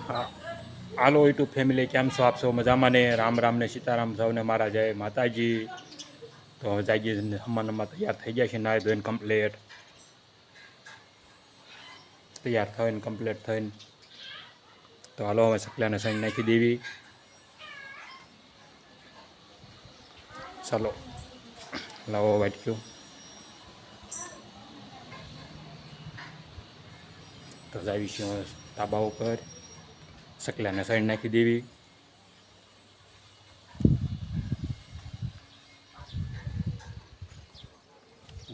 હા, હાલો YouTube family, કેમ છો આપ સૌ મજામાં ને? રામ રામ ને સીતારામ સૌને મારા જય માતાજી. તો જાગી હમણાં તૈયાર થઈ ગયા છે, નાહી ધોઈને કમ્પ્લીટ તૈયાર થઈને કમ્પ્લીટ થઈને. તો હાલો હવે સકલાને સાઈન નાખી દેવી. ચાલો લાવો વાટક્યું. તો જાવીશું ધાબા ઉપર, સકલાને સાઈડ નાખી દેવી.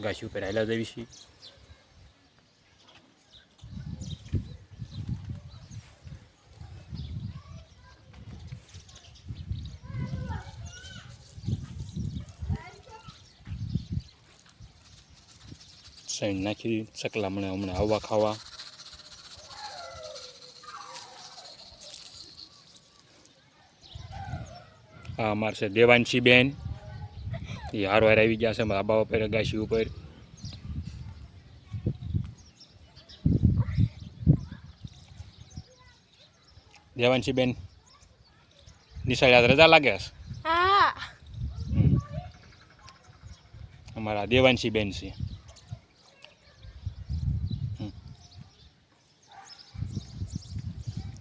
ગાછી ઉપર હાલા જઈશી. સાઈડ નાખી સકલા મને હમણાં હવા ખાવા. હા, અમારે છે દેવાંશી બેન, એ હારવાર આવી ગયા છે ધાબા ઉપર ગાછી ઉપર. દેવાંશી બેન નિશાળ યાદ રજા લાગે છે? હા. અમારા દેવાંશી બેન છે.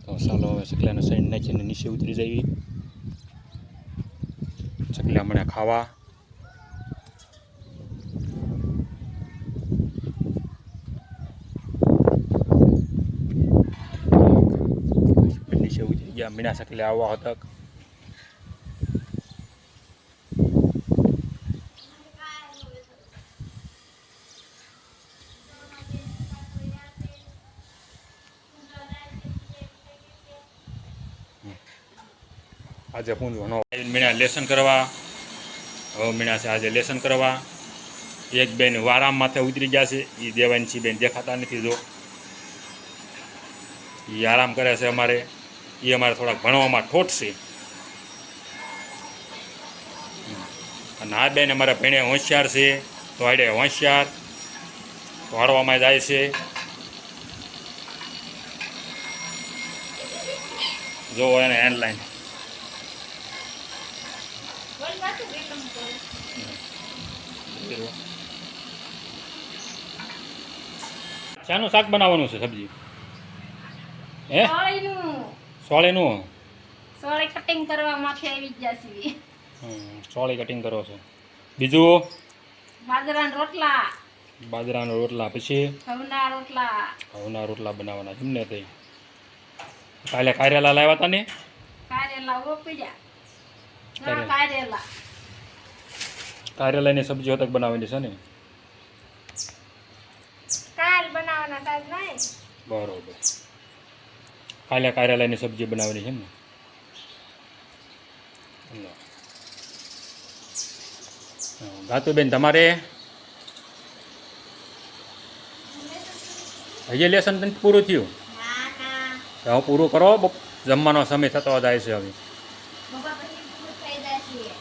તો ચાલો હવે સકલાને સાઈડ નાખીને નીચે ઉતરી જઈએ. સકલા મને ખાવા. નીચે ઉતરી ગયા. મીણા સકલે આવવા હતા. આજે પૂંજવાનો મીણા લેસન કરવા. હવે મીણા છે આજે લેસન કરવા. એક બેન વારામ માથે ઉતરી ગયા છે, એ દેવાંશી બેન દેખાતા નથી. જો એ આરામ કરે છે. એ અમારે થોડાક ભણવામાં ઠોઠ છે. અને આ બેન અમારા ભેણે હોશિયાર છે, તો આડે હોશિયાર વાળવામાં જાય છે. જો એને હેન્ડલાઈન શાનું શાક બનાવવાનું છે? સબ્જી હે? સોળીનું. સોળી કટિંગ કરવા માટે આવી ગયા છે. સોળી કટિંગ કરો છો. બીજું બાજરાના રોટલા. બાજરાના રોટલા. પછી ઘઉંના રોટલા. ઘઉંના રોટલા બનાવવાના છે ને? તે કાલે કારેલા લાવ્યા હતા ને? કારેલા રોપ્યા. કારેલા કારેલાની સબ્જી હોતક બનાવવાની છે ને? કાલ બનાવવાના કાલ નહીં. બરોબર. કાલે કારેલાની સબ્જી બનાવવાની છે ને? ગાતુબેન તમારે હજી લેસન પૂરું થયું? હવે પૂરું કરો. જમવાનો સમય થતો જાય છે. હવે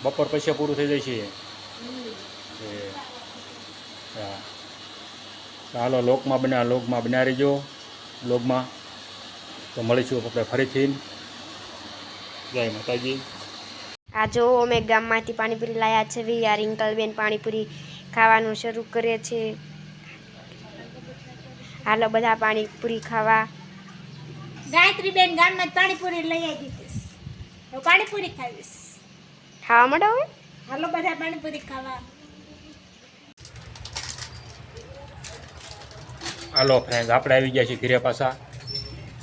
બપોર પછી પૂરું થઈ જાય છે. ચાલો લોકમાં બન્યા રહીજો. બ્લોગમાં તો મળીશું આપણે ફરીથી. જય માતાજી. આ જો અમે ગામમાંથી પાણીપુરી લાયા છે. આ રિંકલબેન પાણીપુરી ખાવાનું શરૂ કરે છે. હાલો બધા પાણીપુરી ખાવા. ગાયત્રીબેન ગામમાં પાણીપુરી લઈ આવી દીધી. હું પાણીપુરી ખાવીશ. ખાવા માંડો હવે. હાલો બધા પાણીપુરી ખાવા. હાલો ફ્રેન્ડ, આપણે આવી ગયા છીએ ઘરે પાછા.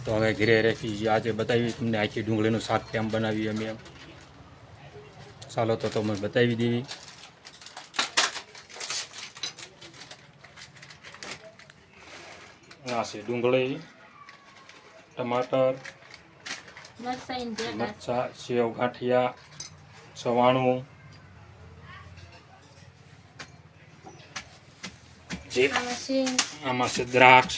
તો હવે ઘરે રેસી આજે બતાવી તમને આખી ડુંગળીનું શાક કેમ બનાવી અમે એમ. ચાલો તો તમે બતાવી દેવી. આ છે ડુંગળી, ટમાટર, મરચાં, સેવ ગાંઠિયા, સવાણું, આમાં છે દ્રાક્ષ,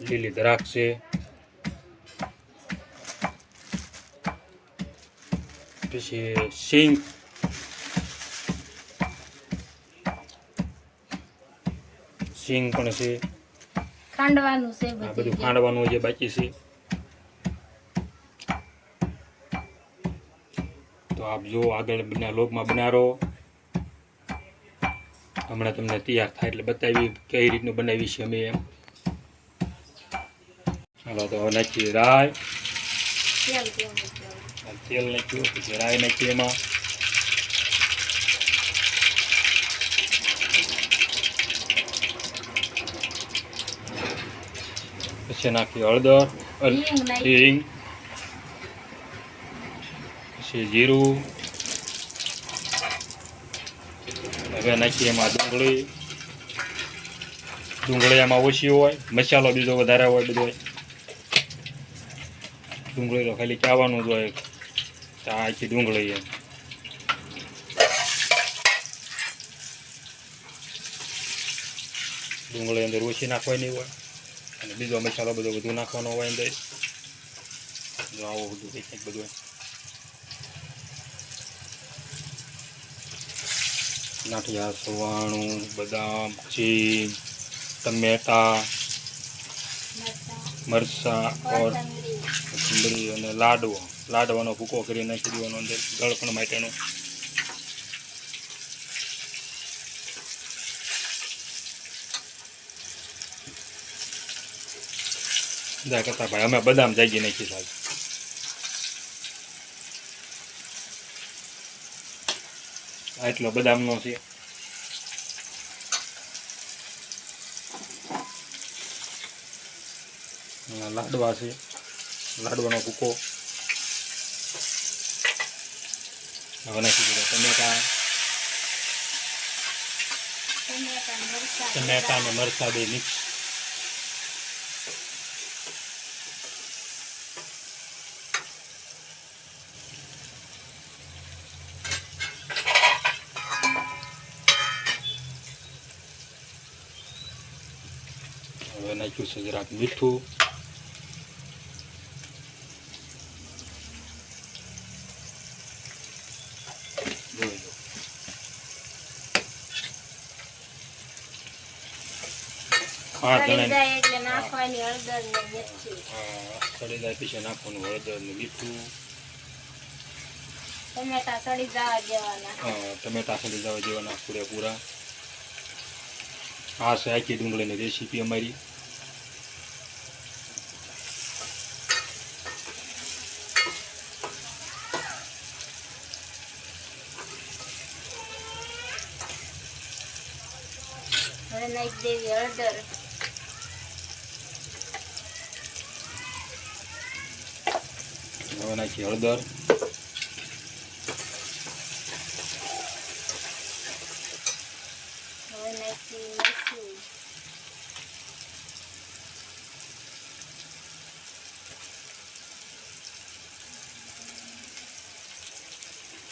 લીલી દ્રાક્ષ છે, પછી સિંગ, સિંગ પણ છે, ખાંડવાનું છે આ બધું બધું ખાંડવાનું જે બાકી છે. તો આપ જો આગળ લોગમાં બનારો. હમણાં તમને તૈયાર થાય એટલે બતાવી કઈ રીતનું બનાવી છે અમે એમ. હાલો તો નાખીએ રાઈ. તેલ નાખ્યું પછી રાઈ નાખીએ એમાં. પછી નાખીએ હળદર, હિંગ, પછી જીરું. હવે નાખીએ એમાં ડુંગળી એમાં ઓછી હોય, મસાલો બીજો વધારે હોય બધો. ડુંગળી તો ખાલી ચાવવાનું જ હોય, આખી ડુંગળી એમ. ડુંગળી અંદર ઓછી નાખવાની હોય અને બીજો મસાલો બધો વધુ નાખવાનો હોય અંદર. જો આવું બધું કંઈક બધું નાઠિયા, સવાણું, બદામ, ચીજ, ટમેટા, મરચાં ઓર કોથમરી અને લાડવાનો ભૂકો કરી નાખી દેવાનો અંદર ગળપણ માટેનો. બધા કરતા ભાઈ અમે બદામ જાગી નાખી સાહેબ. આટલો બદામનો છે. લાડવા છે, લાડવાનો ભૂકો. હવે નાખી દીધા ટમેટા અને મરચાં બે મિક્સ. હવે નાખ્યું છે જરાક મીઠું. જોઈ લો. સડી જાય એટલે નાખવાની હળદર ને મિરચી. સડી જાય પછી નાખવાનું હળદર ને મીઠું. ટમેટા સડી જવા દેવાના. ટમેટા સડી જવા દેવાના પૂરેપૂરા. આ છે આખી ડુંગળીની રેસીપી અમારી. હવે નાખી દેવી હળદર. હવે નાખી હળદર. હવે નાખી મરચું.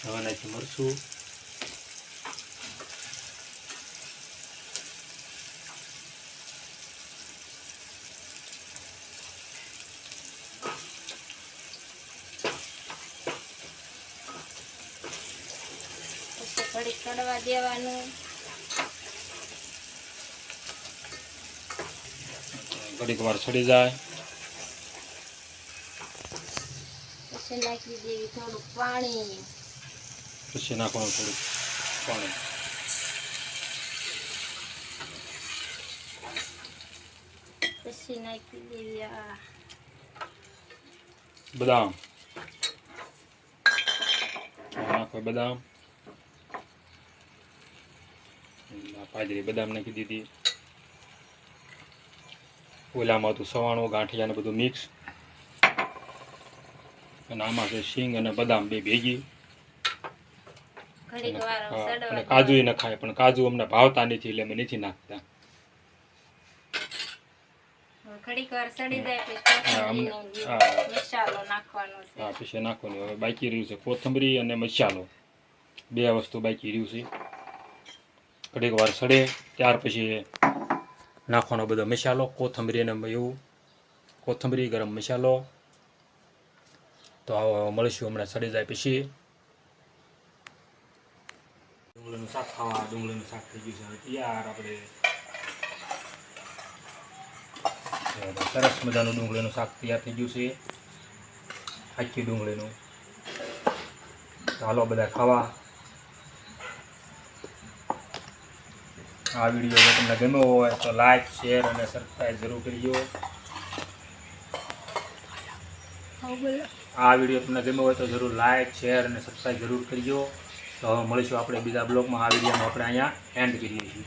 હવે નાખી મરચું. થોડીક કડવા દેવાનું. ઘડીક વાર સડી જાય પછી નાખી દેવી થોડુંક પાણી. પછી નાખવાનું થોડુંક પાણી. પછી નાખી દેવી આ બદામ. નાખો બદામ. પાજરી બદામ નાખી દીધી. ઓલામાં હતું સવાણું, ગાંઠિયા ને બધું મિક્સ. અને આમાં છે સિંગ અને બદામ બે ભેગી. ઘડીક વાર સડવા અને કાજુ નખાય પણ કાજુ અમને ભાવતા નથી એટલે અમે નથી નાખતા. ઘડીક વાર સડી જાય પછી મસાલો નાખવાનો છે. હા પછી નાખવાનું. હવે બાકી રહ્યું છે કોથમરી અને મસાલો, બે વસ્તુ બાકી રહ્યું છે. ઘડીક વાર સડે ત્યાર પછી નાખવાનો બધો મસાલો, કોથમરી અને એવું કોથમરી, ગરમ મસાલો. તો આવો મળીશું હમણાં સડી જાય પછી. ડુંગળીનું શાક ખાવા. ડુંગળીનું શાક થઈ ગયું છે હવે તૈયાર. આપણે સરસ મજાનું ડુંગળીનું શાક તૈયાર થઈ ગયું છે, આખી ડુંગળીનું. ચાલો બધા ખાવા. આ વિડીયો જો તમને ગમ્યો હોય તો લાઈક, શેર અને સબસ્ક્રાઈબ જરૂર કરજો. આ વિડીયો તમને ગમ્યો હોય તો જરૂર લાઈક, શેર અને સબસ્ક્રાઈબ જરૂર કરજો. તો હવે મળીશું આપણે બીજા બ્લોગમાં. આ વિડીયોમાં આપણે અહીંયા એન્ડ કરીએ છીએ.